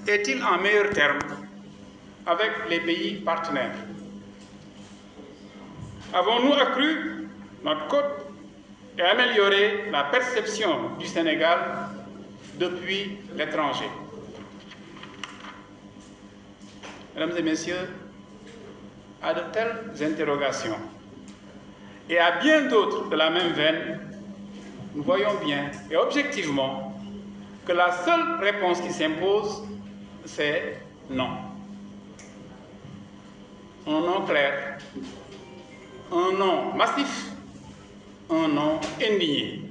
est-il en meilleur terme avec les pays partenaires? Avons-nous accru notre cote et amélioré la perception du Sénégal depuis l'étranger? Mesdames et messieurs, à de telles interrogations et à bien d'autres de la même veine, nous voyons bien et objectivement que la seule réponse qui s'impose, c'est non. Un non clair, un non massif, un non indigné.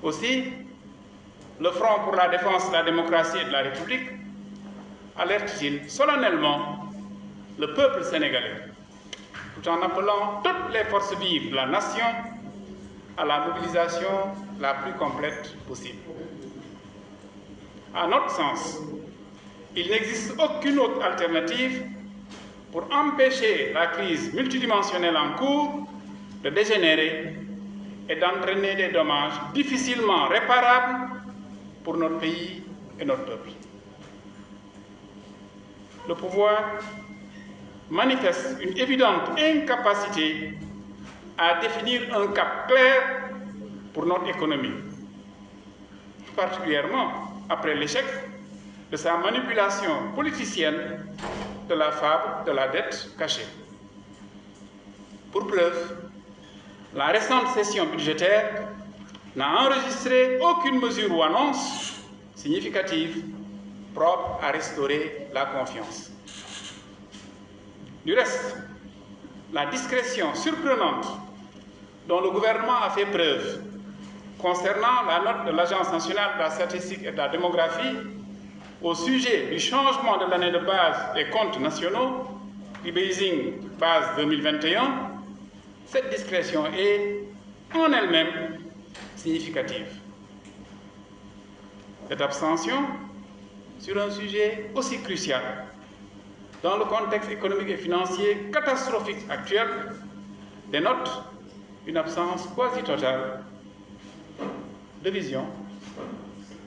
Aussi, le Front pour la défense de la démocratie et de la République alerte-t-il solennellement le peuple sénégalais, tout en appelant toutes les forces vives de la nation à la mobilisation la plus complète possible. À notre sens, il n'existe aucune autre alternative pour empêcher la crise multidimensionnelle en cours de dégénérer et d'entraîner des dommages difficilement réparables pour notre pays et notre peuple. Le pouvoir manifeste une évidente incapacité à définir un cap clair pour notre économie, particulièrement après l'échec de sa manipulation politicienne de la fable de la dette cachée. Pour preuve, la récente session budgétaire n'a enregistré aucune mesure ou annonce significative propre à restaurer la confiance. Du reste, la discrétion surprenante dont le gouvernement a fait preuve concernant la note de l'Agence nationale de la statistique et de la démographie au sujet du changement de l'année de base des comptes nationaux, rebasing base 2021, cette discrétion est en elle-même significative. Cette abstention sur un sujet aussi crucial dans le contexte économique et financier catastrophique actuel dénote une absence quasi totale de vision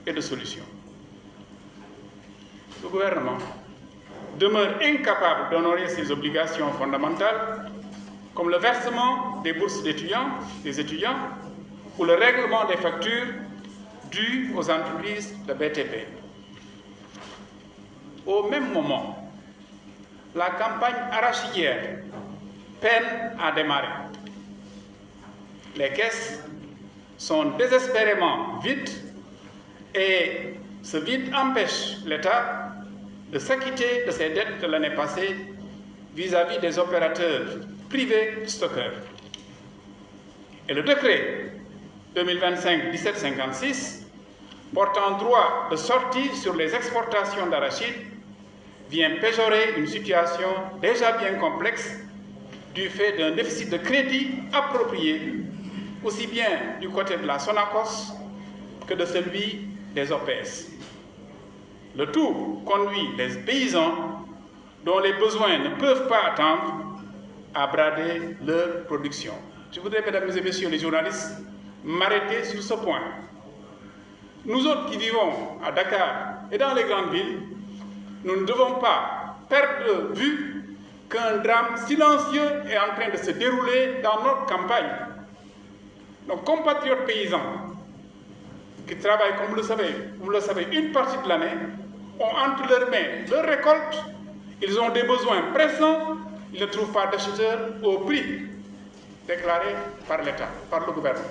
et de solution. Le gouvernement demeure incapable d'honorer ses obligations fondamentales comme le versement des bourses des étudiants ou le règlement des factures dues aux entreprises de BTP. Au même moment, la campagne arachidière peine à démarrer. Les caisses sont désespérément vides et ce vide empêche l'État de s'acquitter de ses dettes de l'année passée vis-à-vis des opérateurs privés stockeurs. Et le décret 2025-1756 portant droit de sortie sur les exportations d'arachide vient péjorer une situation déjà bien complexe du fait d'un déficit de crédit approprié aussi bien du côté de la Sonacos que de celui des OPS. Le tout conduit les paysans dont les besoins ne peuvent pas attendre à brader leur production. Je voudrais, mesdames et messieurs les journalistes, m'arrêter sur ce point. Nous autres qui vivons à Dakar et dans les grandes villes, nous ne devons pas perdre de vue qu'un drame silencieux est en train de se dérouler dans notre campagne. Nos compatriotes paysans qui travaillent, comme vous le savez, une partie de l'année, ont entre leurs mains leur récolte, ils ont des besoins pressants, ils ne trouvent pas d'acheteurs au prix déclaré par l'État, par le gouvernement.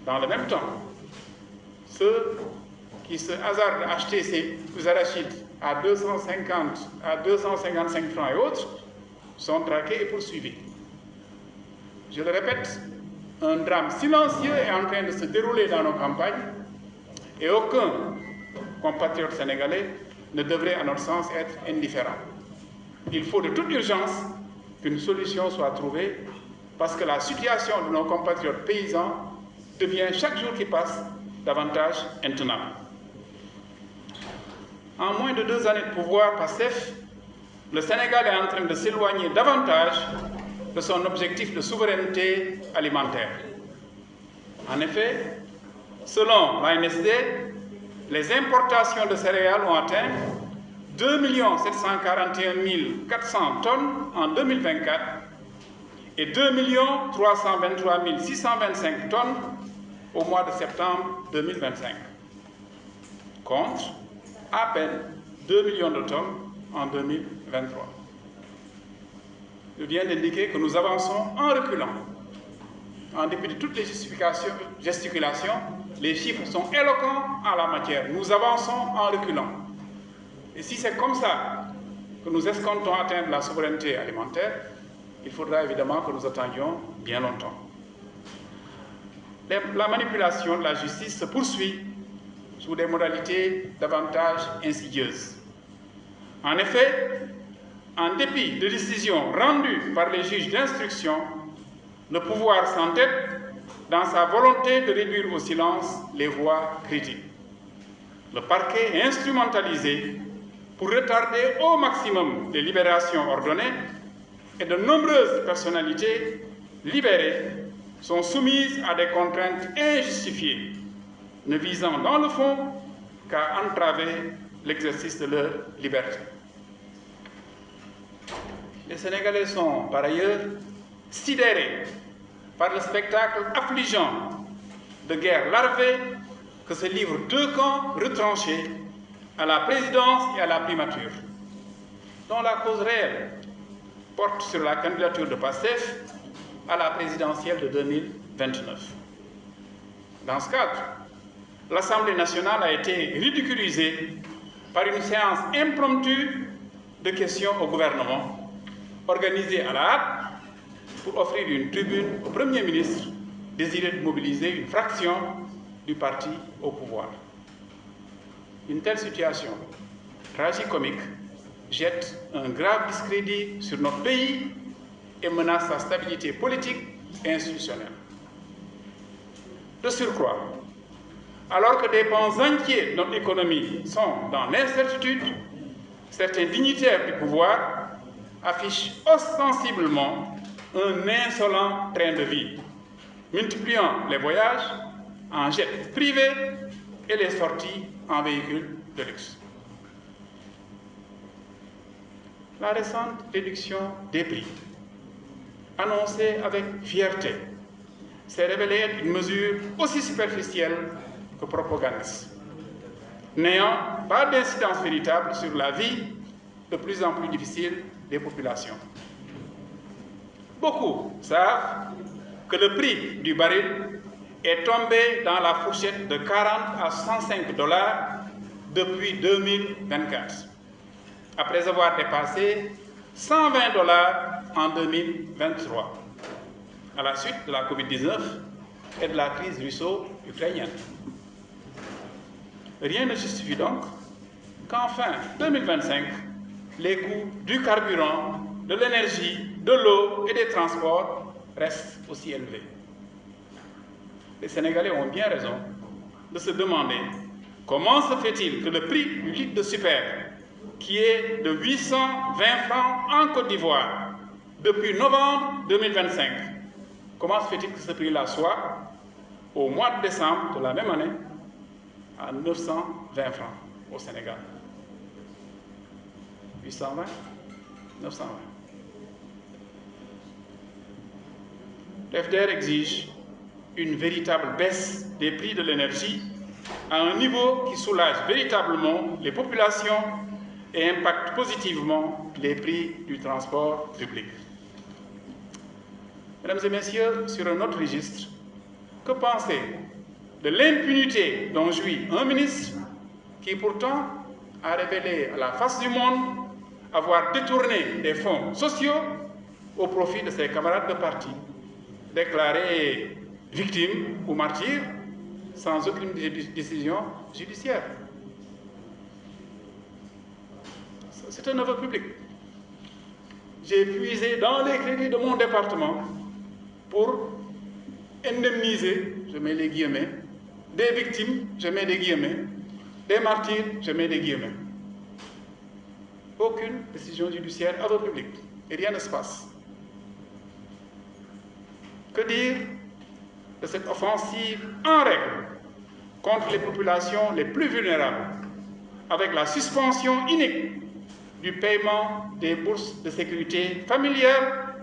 Dans le même temps, ceux qui se hasardent à acheter ces arachides à 250, à 255 francs et autres sont traqués et poursuivis. Je le répète, un drame silencieux est en train de se dérouler dans nos campagnes et aucun compatriote sénégalais ne devrait, à notre sens, être indifférent. Il faut de toute urgence qu'une solution soit trouvée parce que la situation de nos compatriotes paysans devient chaque jour qui passe davantage intenable. En moins de 2 années de pouvoir PASTEF, le Sénégal est en train de s'éloigner davantage de son objectif de souveraineté alimentaire. En effet, selon l'ANSD, les importations de céréales ont atteint 2 741 400 tonnes en 2024 et 2 323 625 tonnes au mois de septembre 2025, contre à peine 2 millions de tonnes en 2023. Je viens d'indiquer que nous avançons en reculant. En dépit de toutes les gesticulations, les chiffres sont éloquents en la matière. Nous avançons en reculant. Et si c'est comme ça que nous escomptons atteindre la souveraineté alimentaire, il faudra évidemment que nous attendions bien longtemps. La manipulation de la justice se poursuit sous des modalités davantage insidieuses. En effet, en dépit de décisions rendues par les juges d'instruction, le pouvoir s'entête dans sa volonté de réduire au silence les voix critiques. Le parquet est instrumentalisé pour retarder au maximum les libérations ordonnées et de nombreuses personnalités libérées sont soumises à des contraintes injustifiées, ne visant dans le fond qu'à entraver l'exercice de leur liberté. Les Sénégalais sont par ailleurs sidérés par le spectacle affligeant de guerre larvée que se livrent deux camps retranchés à la présidence et à la primature, dont la cause réelle porte sur la candidature de PASTEF à la présidentielle de 2029. Dans ce cadre, l'Assemblée nationale a été ridiculisée par une séance impromptue de questions au gouvernement, organisée à la hâte pour offrir une tribune au Premier ministre désiré de mobiliser une fraction du parti au pouvoir. Une telle situation tragicomique jette un grave discrédit sur notre pays et menace sa stabilité politique et institutionnelle. De surcroît, alors que des pans entiers de notre économie sont dans l'incertitude, certains dignitaires du pouvoir affichent ostensiblement un insolent train de vie, multipliant les voyages en jets privés et les sorties en véhicules de luxe. La récente réduction des prix, annoncée avec fierté, s'est révélée être une mesure aussi superficielle que propagandiste, n'ayant pas d'incidence véritable sur la vie de plus en plus difficile des populations. Beaucoup savent que le prix du baril est tombé dans la fourchette de 40 à 105 $ depuis 2024, après avoir dépassé 120 $ en 2023, à la suite de la Covid-19 et de la crise russo-ukrainienne. Rien ne justifie donc qu'en fin 2025, les coûts du carburant, de l'énergie, de l'eau et des transports restent aussi élevés. Les Sénégalais ont bien raison de se demander comment se fait-il que le prix du litre de super, qui est de 820 francs en Côte d'Ivoire depuis novembre 2025, comment se fait-il que ce prix-là soit, au mois de décembre de la même année, à 920 francs au Sénégal? 820, 920. L'FDR exige une véritable baisse des prix de l'énergie à un niveau qui soulage véritablement les populations et impacte positivement les prix du transport public. Mesdames et messieurs, sur un autre registre, que penser de l'impunité dont jouit un ministre qui pourtant a révélé à la face du monde avoir détourné des fonds sociaux au profit de ses camarades de parti, déclarés victimes ou martyrs sans aucune décision judiciaire? C'est un aveu public. J'ai puisé dans les crédits de mon département pour indemniser, je mets les guillemets, des victimes, je mets des guillemets, des martyrs, je mets des guillemets. Aucune décision judiciaire, aveu public, et rien ne se passe. Que dire de cette offensive en règle contre les populations les plus vulnérables, avec la suspension unique du paiement des bourses de sécurité familiale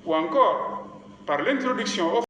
ou encore par l'introduction